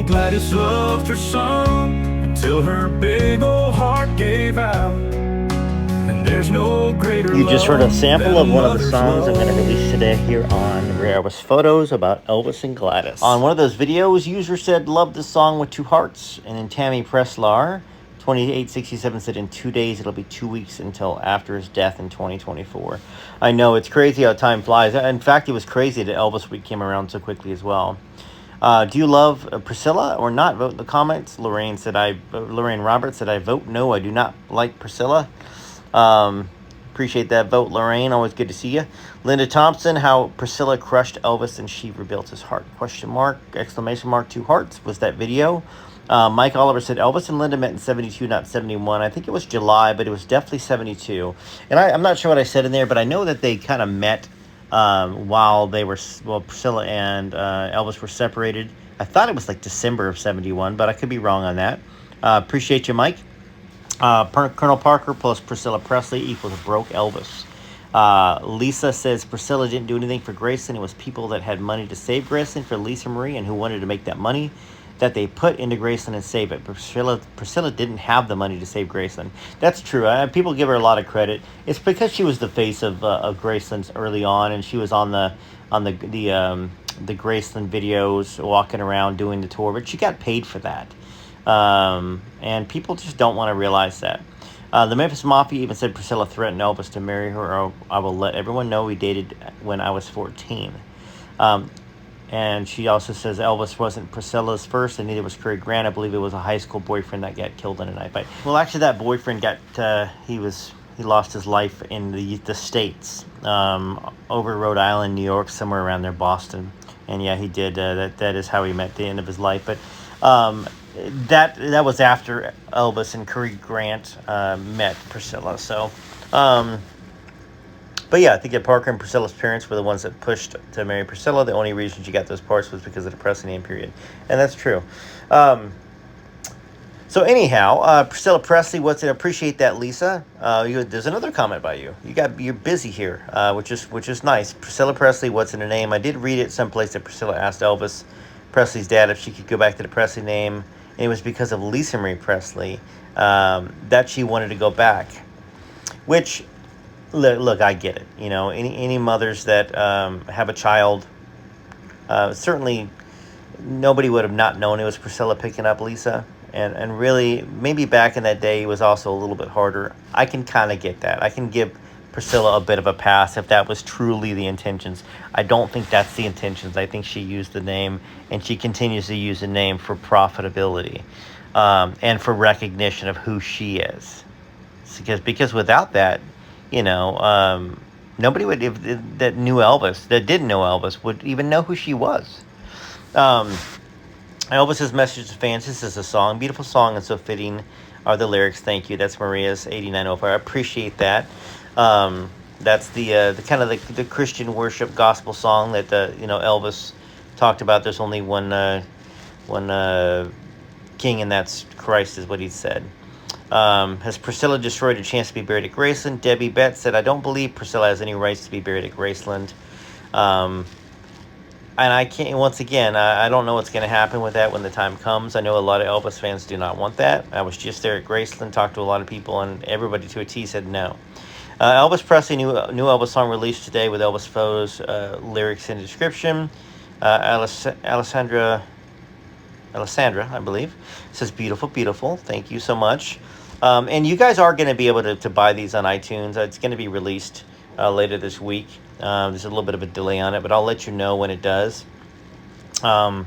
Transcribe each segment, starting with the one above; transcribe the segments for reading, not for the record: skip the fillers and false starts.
old Gladys loved her son until her big old heart gave out. And there's no greater You just heard a love sample than of one of the mother's songs I'm going to love. release today here on Rare Elvis Photos about Elvis and Gladys. On one of those videos, user said, love this song with 2 hearts. And then Tammy Presslar, 2867, said in 2 days, it'll be 2 weeks until after his death in 2024. I know, it's crazy how time flies. In fact, it was crazy that Elvis Week came around so quickly as well. Do you love Priscilla or not? Vote in the comments. Lorraine Roberts said, I vote no. I do not like Priscilla. Appreciate that vote, Lorraine. Always good to see you. Linda Thompson, how Priscilla crushed Elvis and she rebuilt his heart. Question mark, exclamation mark, 2 hearts was that video. Mike Oliver said Elvis and Linda met in 72, not 71. I think it was July, but it was definitely 72. And I'm not sure what I said in there, but I know that they kind of met while Priscilla and Elvis were separated. I thought it was like December of 71, but I could be wrong on that. Appreciate you, Mike. Colonel Parker plus Priscilla Presley equals broke Elvis. Lisa says Priscilla didn't do anything for Graceland. It was people that had money to save Graceland for Lisa Marie and who wanted to make that money that they put into Graceland and save it. Priscilla didn't have the money to save Graceland. That's true. People give her a lot of credit. It's because she was the face of Graceland's early on, and she was on the Graceland videos, walking around doing the tour. But she got paid for that, and people just don't want to realize that. The Memphis Mafia even said Priscilla threatened Elvis to marry her, or I will let everyone know we dated when I was 14. And she also says Elvis wasn't Priscilla's first, and neither was Cary Grant. I believe it was a high school boyfriend that got killed in a night fight. Well, actually, that boyfriend he lost his life in the States, over Rhode Island, New York, somewhere around there, Boston. And yeah, he did. That is how he met the end of his life. But that was after Elvis and Cary Grant met Priscilla. So. But yeah, I think that Parker and Priscilla's parents were the ones that pushed to marry Priscilla. The only reason she got those parts was because of the Presley name period. And that's true. So anyhow, Priscilla Presley, appreciate that, Lisa. There's another comment by you. You're busy here, which is nice. Priscilla Presley, what's in her name? I did read it someplace that Priscilla asked Elvis Presley's dad if she could go back to the Presley name. And it was because of Lisa Marie Presley that she wanted to go back. Which... Look, I get it. You know, any mothers that have a child, certainly nobody would have not known it was Priscilla picking up Lisa. And really, maybe back in that day, it was also a little bit harder. I can kind of get that. I can give Priscilla a bit of a pass if that was truly the intentions. I don't think that's the intentions. I think she used the name, and she continues to use the name for profitability and for recognition of who she is. Because without that, you know, nobody that knew Elvis, that didn't know Elvis, would even know who she was. Elvis's message to fans, this is a song, beautiful song and so fitting are the lyrics. Thank you. That's Maria's 8905. I appreciate that. That's the kind of the Christian worship gospel song that Elvis talked about. There's only one king, and that's Christ, is what he said. Has Priscilla destroyed a chance to be buried at Graceland? Debbie Betts said, I don't believe Priscilla has any rights to be buried at Graceland. And I can't, once again, I don't know what's going to happen with that when the time comes. I know a lot of Elvis fans do not want that. I was just there at Graceland, talked to a lot of people, and everybody to a T said no. Elvis Presley, new Elvis song released today with Elvis photos, lyrics, and description. Alessandra, I believe, says, beautiful, beautiful. Thank you so much. And you guys are going to be able to buy these on iTunes. It's going to be released later this week. There's a little bit of a delay on it, but I'll let you know when it does. And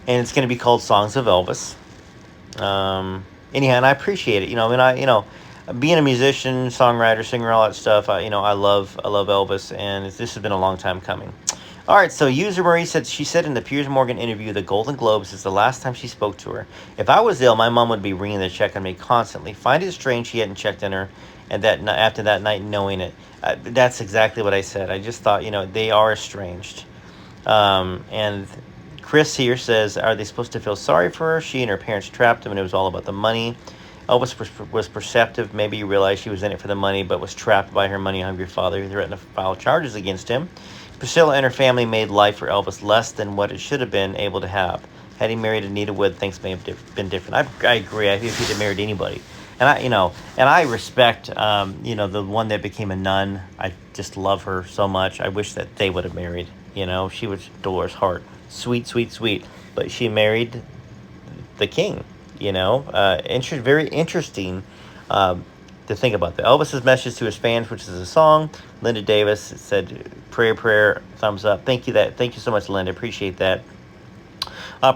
it's going to be called Songs of Elvis. Anyhow, and I appreciate it. Being a musician, songwriter, singer, all that stuff. I love Elvis, and this has been a long time coming. All right, so user Marie said, she said in the Piers Morgan interview, the Golden Globes is the last time she spoke to her. If I was ill, my mom would be ringing the check on me constantly. Find it strange she hadn't checked on her, and that after that night knowing it. That's exactly what I said. I just thought, they are estranged. And Chris here says, are they supposed to feel sorry for her? She and her parents trapped him, and it was all about the money. Elvis was perceptive. Maybe he realized she was in it for the money, but was trapped by her money-hungry father who threatened to file charges against him. Priscilla and her family made life for Elvis less than what it should have been able to have. Had he married Anita Wood, things may have been different. I agree. I think if he'd have married anybody, and I respect, the one that became a nun. I just love her so much. I wish that they would have married. She was Dolores Hart, sweet, sweet, sweet. But she married the king. Very interesting. To think about that. Elvis's message to his fans, which is a song. Linda Davis said, prayer, thumbs up. Thank you so much, Linda. Appreciate that.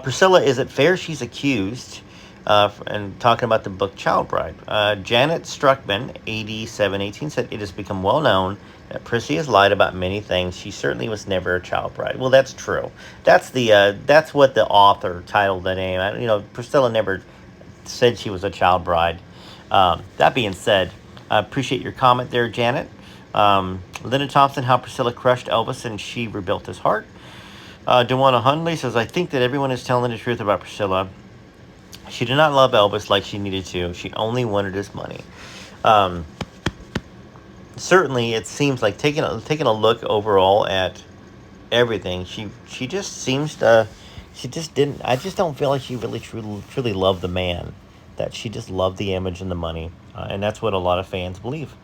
Priscilla, is it fair she's accused? And talking about the book Child Bride. Janet Struckman, 8718, said, it has become well known that Prissy has lied about many things. She certainly was never a child bride. Well, that's true. That's what the author titled the name. Priscilla never said she was a child bride. That being said, I appreciate your comment there, Janet. Linda Thompson, how Priscilla crushed Elvis and she rebuilt his heart. Dewana Hundley says, I think that everyone is telling the truth about Priscilla. She did not love Elvis like she needed to. She only wanted his money. Certainly, it seems like taking a look overall at everything, she just seems to, she just didn't, I just don't feel like she really truly loved the man. That she just loved the image and the money. And that's what a lot of fans believe.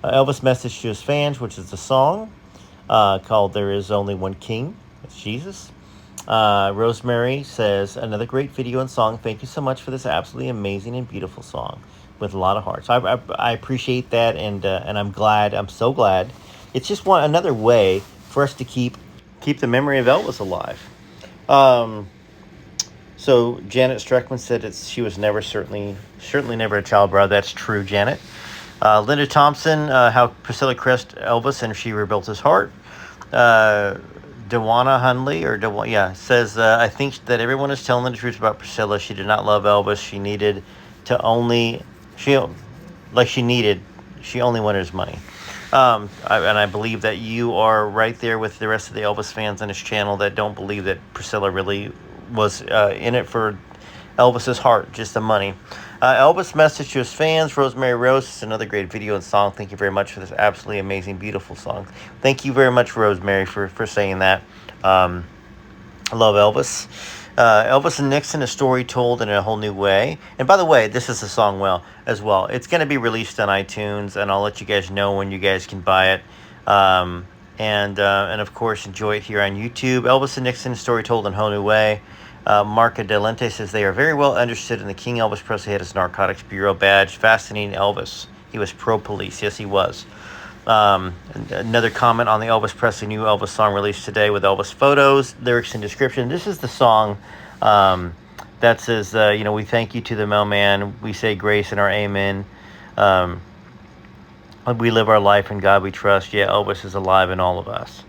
Elvis' message to his fans, which is a song called There Is Only One King. It's Jesus. Rosemary says, another great video and song. Thank you so much for this absolutely amazing and beautiful song with a lot of heart. So I appreciate that, and I'm glad. I'm so glad. It's just another way for us to keep the memory of Elvis alive. So Janet Streckman said she was certainly never a child bride. That's true, Janet. Linda Thompson, how Priscilla crushed Elvis and she rebuilt his heart. Dewana Hundley, says, I think that everyone is telling the truth about Priscilla. She did not love Elvis. She only wanted his money. And I believe that you are right there with the rest of the Elvis fans on this channel that don't believe that Priscilla really was in it for Elvis's heart, just the money. Elvis' message to his fans. Rosemary Rose is another great video and song. Thank you very much for this absolutely amazing, beautiful song. Thank you very much, Rosemary, for saying that. I love Elvis. Elvis and Nixon, a story told in a whole new way. And by the way, this is a song as well. It's going to be released on iTunes, and I'll let you guys know when you guys can buy it. And of course, enjoy it here on YouTube. Elvis and Nixon, a story told in a whole new way. Marca Delente says they are very well understood in the King Elvis Presley had his Narcotics Bureau badge. Fascinating Elvis. He was pro-police. Yes, he was. Another comment on the Elvis Presley new Elvis song released today with Elvis photos, lyrics, and description. This is the song that says, we thank you to the mailman. We say grace in our amen. We live our life in God we trust. Yeah, Elvis is alive in all of us.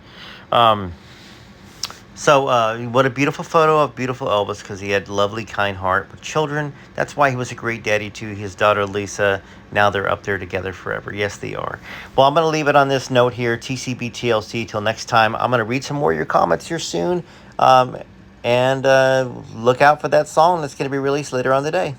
So what a beautiful photo of beautiful Elvis, because he had lovely, kind heart with children. That's why he was a great daddy to his daughter, Lisa. Now they're up there together forever. Yes, they are. Well, I'm going to leave it on this note here. TCB TLC. Till next time. I'm going to read some more of your comments here soon. And look out for that song that's going to be released later on today.